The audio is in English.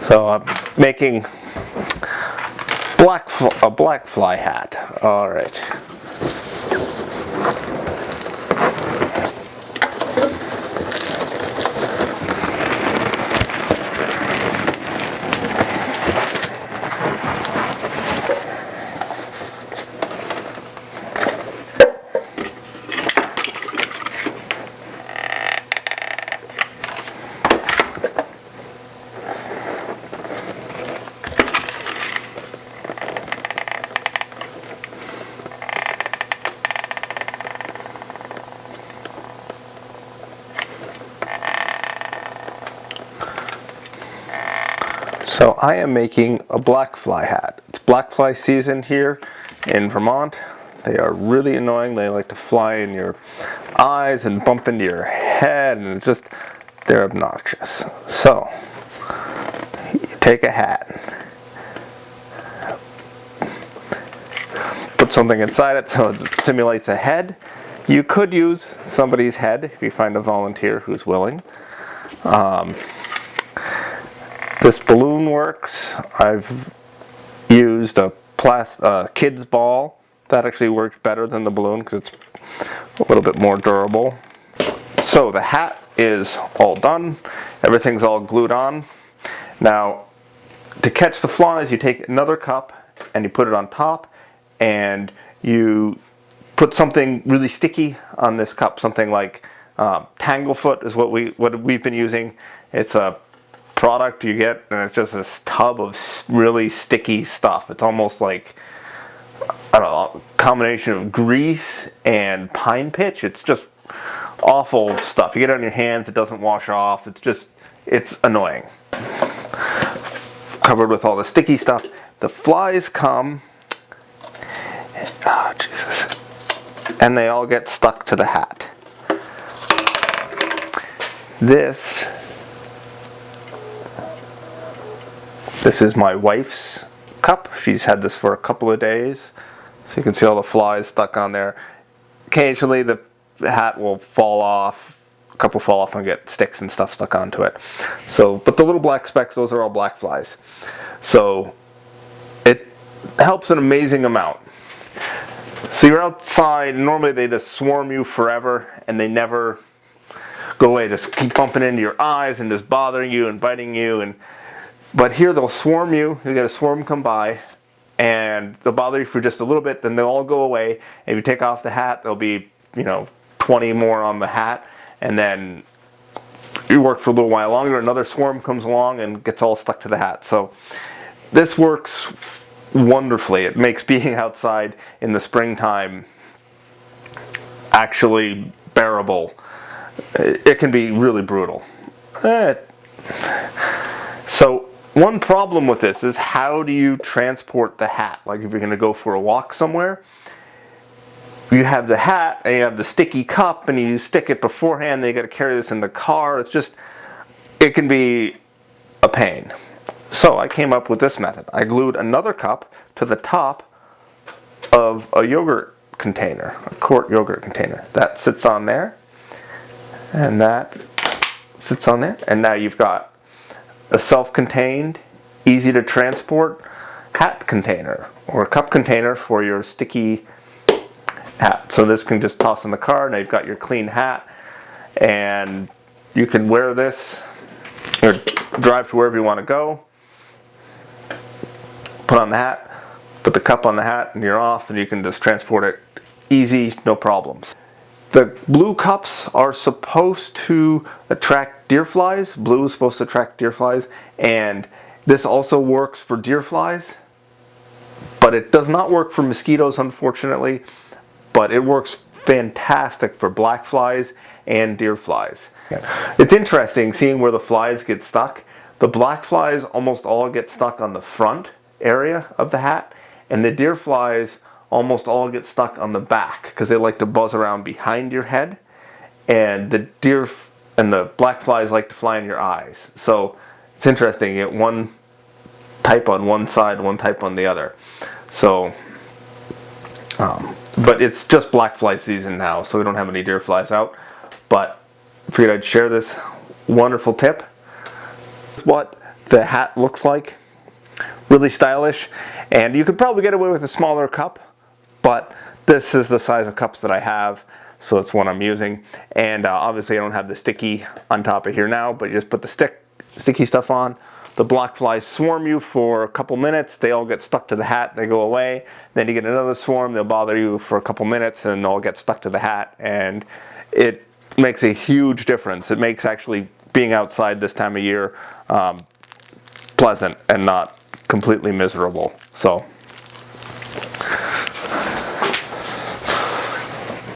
So I'm making a black fly hat. All right. So I am making a black fly hat. It's black fly season here in Vermont. They are really annoying. They like to fly in your eyes and bump into your head, and they're obnoxious. So you take a hat, put something inside it so it simulates a head. You could use somebody's head if you find a volunteer who's willing. This balloon works. I've used a kid's ball. That actually works better than the balloon because it's a little bit more durable. So the hat is all done. Everything's all glued on. Now, to catch the flies, you take another cup and you put it on top, and you put something really sticky on this cup. Something like Tanglefoot is what we've been using. It's a product you get, and it's just this tub of really sticky stuff. It's almost like, I don't know, a combination of grease and pine pitch. It's just awful stuff. You get it on your hands, it doesn't wash off. It's annoying. Covered with all the sticky stuff. The flies come, oh Jesus, and they all get stuck to the hat. This is my wife's cup. She's had this for a couple of days. So you can see all the flies stuck on there. Occasionally the hat will fall off. A couple fall off and get sticks and stuff stuck onto it. But the little black specks, those are all black flies. So it helps an amazing amount. So you're outside, normally they just swarm you forever and they never go away. Just keep bumping into your eyes and just bothering you and biting you. But here they'll swarm you. You get a swarm come by, and they'll bother you for just a little bit. Then they'll all go away. And if you take off the hat, there'll be 20 more on the hat, and then you work for a little while longer. Another swarm comes along and gets all stuck to the hat. So this works wonderfully. It makes being outside in the springtime actually bearable. It can be really brutal. So one problem with this is, how do you transport the hat? Like if you're going to go for a walk somewhere, you have the hat and you have the sticky cup and you stick it beforehand, then you got to carry this in the car. It can be a pain. So I came up with this method. I glued another cup to the top of a yogurt container, a quart yogurt container. That sits on there, and that sits on there, and now you've got a self-contained, easy to transport hat container or cup container for your sticky hat. So this can just toss in the car. Now you've got your clean hat, and you can wear this or drive to wherever you want to go. Put on the hat, put the cup on the hat, and you're off, and you can just transport it easy, no problems. The blue cups are supposed to attract deer flies. Blue is supposed to attract deer flies, and this also works for deer flies, but it does not work for mosquitoes, unfortunately. But it works fantastic for black flies and deer flies. It's interesting seeing where the flies get stuck. The black flies almost all get stuck on the front area of the hat, and the deer flies almost all get stuck on the back because they like to buzz around behind your head, and the deer and the black flies like to fly in your eyes. So it's interesting. You get one type on one side, one type on the other. So but it's just black fly season now, so we don't have any deer flies out. But I figured I'd share this wonderful tip. What the hat looks like. Really stylish, and you could probably get away with a smaller cup, but this is the size of cups that I have, so it's what I'm using. And obviously I don't have the sticky on top of here now, but you just put the sticky stuff on. The black flies swarm you for a couple minutes, they all get stuck to the hat, they go away. Then you get another swarm, they'll bother you for a couple minutes and they'll get stuck to the hat, and it makes a huge difference. It makes actually being outside this time of year pleasant and not completely miserable. So